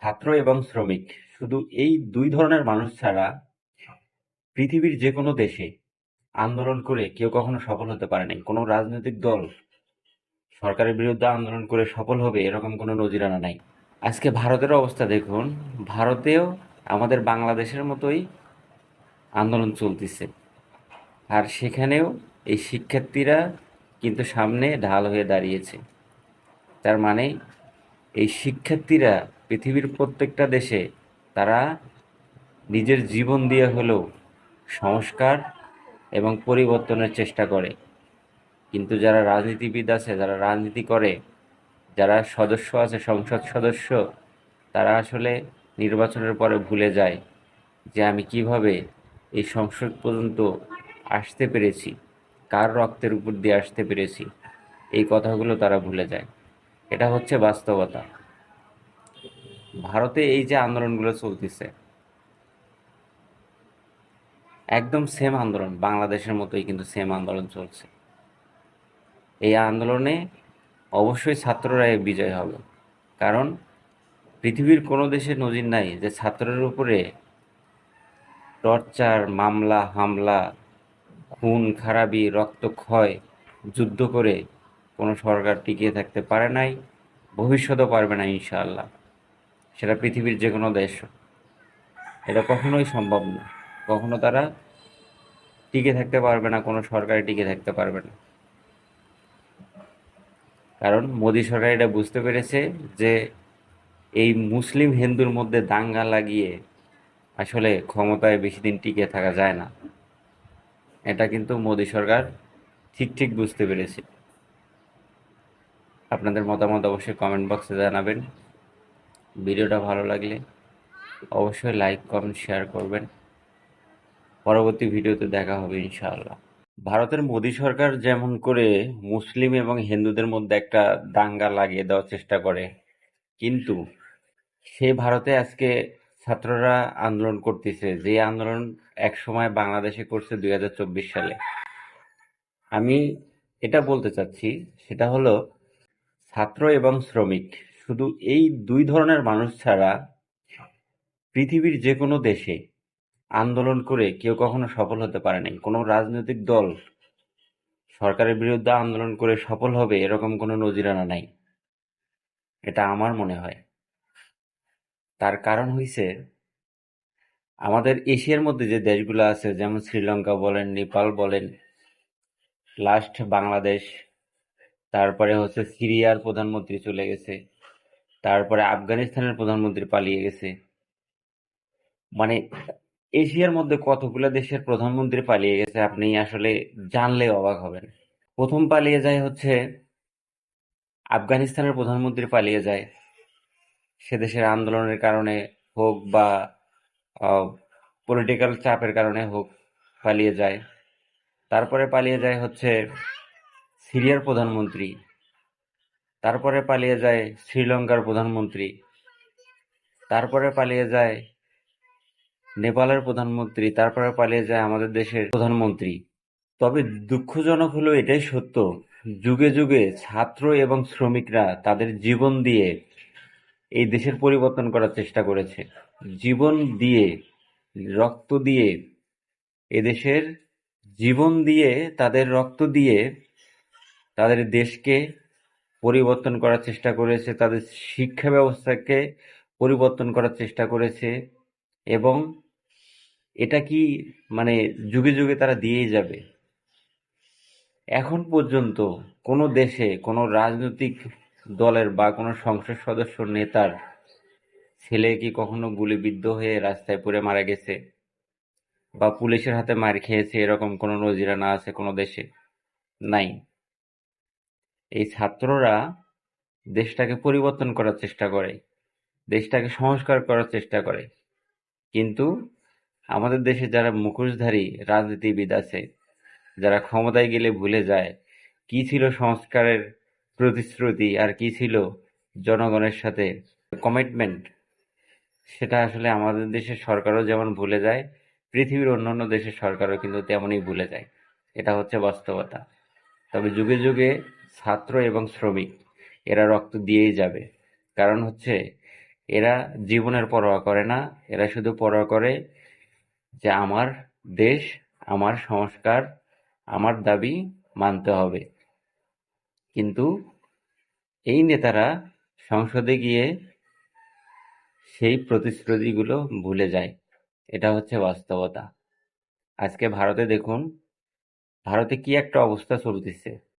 ছাত্র এবং শ্রমিক শুধু এই দুই ধরনের মানুষ ছাড়া পৃথিবীর যে কোনো দেশে আন্দোলন করে কেউ কখনো সফল হতে পারে নাই। কোনো রাজনৈতিক দল সরকারের বিরুদ্ধে আন্দোলন করে সফল হবে এরকম কোনো নজিরানা নাই। আজকে ভারতের অবস্থা দেখুন, ভারতেও আমাদের বাংলাদেশের মতোই আন্দোলন চলতেছে। আর সেখানেও এই শিক্ষার্থীরা কিন্তু সামনে ঢাল হয়ে দাঁড়িয়েছে। তার মানে এই শিক্ষার্থীরা পৃথিবীর প্রত্যেকটা দেশে তারা নিজের জীবন দিয়ে হলেও সংস্কার এবং পরিবর্তনের চেষ্টা করে। কিন্তু যারা রাজনীতিবিদ আছে, যারা রাজনীতি করে, যারা সদস্য আছে, সংসদ সদস্য, তারা আসলে নির্বাচনের পরে ভুলে যায় যে আমি কিভাবে এই সংসদ পর্যন্ত আসতে পেরেছি, কার রক্তের উপর দিয়ে আসতে পেরেছি, এই কথাগুলো তারা ভুলে যায়। এটা হচ্ছে বাস্তবতা। ভারতে এই যে আন্দোলনগুলো চলতেছে, একদম সেম আন্দোলন, বাংলাদেশের মতোই কিন্তু সেম আন্দোলন চলছে। এই আন্দোলনে অবশ্যই ছাত্ররাই বিজয় হবে। কারণ পৃথিবীর কোনো দেশে নজির নাই যে ছাত্রের উপরে টর্চার, মামলা, হামলা, খুন খারাবি, রক্তক্ষয়, যুদ্ধ করে কোনো সরকার টিকিয়ে থাকতে পারে নাই, ভবিষ্যতেও পারবে না ইনশাআল্লাহ। সেটা পৃথিবীর যে কোনো দেশ, এটা কখনোই সম্ভব না। কখনো তারা টিকে থাকতে পারবে না, কোনো সরকারে টিকে থাকতে পারবে না। কারণ মোদী সরকার এটা বুঝতে পেরেছে যে এই মুসলিম হিন্দুর মধ্যে দাঙ্গা লাগিয়ে আসলে ক্ষমতায় বেশি দিন টিকে থাকা যায় না। এটা কিন্তু মোদী সরকার ঠিক ঠিক বুঝতে পেরেছে। আপনাদের মতামত অবশ্যই কমেন্ট বক্সে জানাবেন। ভিডিওটা ভালো লাগলে অবশ্যই লাইক কমেন্ট শেয়ার করবেন। পরবর্তী ভিডিওতে দেখা হবে ইনশাআল্লাহ। ভারতের মোদী সরকার যেমন করে মুসলিম এবং হিন্দুদের মধ্যে একটা দাঙ্গা লাগিয়ে দেওয়ার চেষ্টা করে, কিন্তু সে ভারতে আজকে ছাত্ররা আন্দোলন করতেছে, যে আন্দোলন এক সময় বাংলাদেশে করছে 2024 সালে। আমি এটা বলতে চাচ্ছি, সেটা হলো ছাত্র এবং শ্রমিক শুধু এই দুই ধরনের মানুষ ছাড়া পৃথিবীর যে কোনো দেশে আন্দোলন করে কেউ কখনো সফল হতে পারে নাই। কোনো রাজনৈতিক দল সরকারের বিরুদ্ধে আন্দোলন করে সফল হবে এরকম কোনো নজিরানা নাই। এটা আমার মনে হয়। তার কারণ হইছে, আমাদের এশিয়ার মধ্যে যে দেশগুলো আছে, যেমন শ্রীলঙ্কা বলেন, নেপাল বলেন, লাস্ট বাংলাদেশ, তারপরে হচ্ছে সিরিয়ার প্রধানমন্ত্রী চলে গেছে, তারপরে আফগানিস্তানের প্রধানমন্ত্রী পালিয়ে গেছে। মানে এশিয়ার মধ্যে কতগুলো দেশের প্রধানমন্ত্রী পালিয়ে গেছে আপনি আসলে জানলে অবাক হবেন। প্রথম পালিয়ে যায় হচ্ছে আফগানিস্তানের প্রধানমন্ত্রী পালিয়ে যায়, সে দেশের আন্দোলনের কারণে হোক বা পলিটিক্যাল চাপের কারণে হোক পালিয়ে যায়। তারপরে পালিয়ে যায় হচ্ছে সিরিয়ার প্রধানমন্ত্রী, তারপরে পালিয়ে যায় শ্রীলঙ্কার প্রধানমন্ত্রী, তারপরে পালিয়ে যায় নেপালের প্রধানমন্ত্রী, তারপরে পালিয়ে যায় আমাদের দেশের প্রধানমন্ত্রী। তবে দুঃখজনক হলো এটাই সত্য, যুগে যুগে ছাত্র এবং শ্রমিকরা তাদের জীবন দিয়ে এই দেশের পরিবর্তন করার চেষ্টা করেছে। জীবন দিয়ে, রক্ত দিয়ে, এদেশের জীবন দিয়ে, তাদের রক্ত দিয়ে তাদের দেশকে পরিবর্তন করার চেষ্টা করেছে, তাদের শিক্ষা ব্যবস্থাকে পরিবর্তন করার চেষ্টা করেছে। এবং এটা কি মানে যুগে যুগে তারা দিয়েই যাবে। এখন পর্যন্ত কোনো দেশে কোনো রাজনৈতিক দলের বা কোনো সংসদ সদস্য নেতার ছেলে কি কখনো গুলিবিদ্ধ হয়ে রাস্তায় পড়ে মারা গেছে বা পুলিশের হাতে মার খেয়েছে এরকম কোনো নজিরানা আছে কোনো দেশে? নাই। এই ছাত্ররা দেশটাকে পরিবর্তন করার চেষ্টা করে, দেশটাকে সংস্কার করার চেষ্টা করে। কিন্তু আমাদের দেশে যারা মুখোশধারী রাজনীতিবিদ আছে, যারা ক্ষমতায় গেলে ভুলে যায় কি ছিল সংস্কারের প্রতিশ্রুতি আর কি ছিল জনগণের সাথে কমিটমেন্ট, সেটা আসলে আমাদের দেশের সরকারও যেমন ভুলে যায়, পৃথিবীর অন্যান্য দেশের সরকারও কিন্তু তেমনই ভুলে যায়। এটা হচ্ছে বাস্তবতা। তবে যুগে যুগে ছাত্র এবং শ্রমিক এরা রক্ত দিয়েই যাবে। কারণ হচ্ছে এরা জীবনের পরোয়া করে না, এরা শুধু পরোয়া করে যে আমার দেশ, আমার সংস্কার, আমার দাবি মানতে হবে। কিন্তু এই নেতারা সংসদে গিয়ে সেই প্রতিশ্রুতিগুলো ভুলে যায়। এটা হচ্ছে বাস্তবতা। আজকে ভারতে দেখুন, ভারতে কি একটা অবস্থা চলতেছে।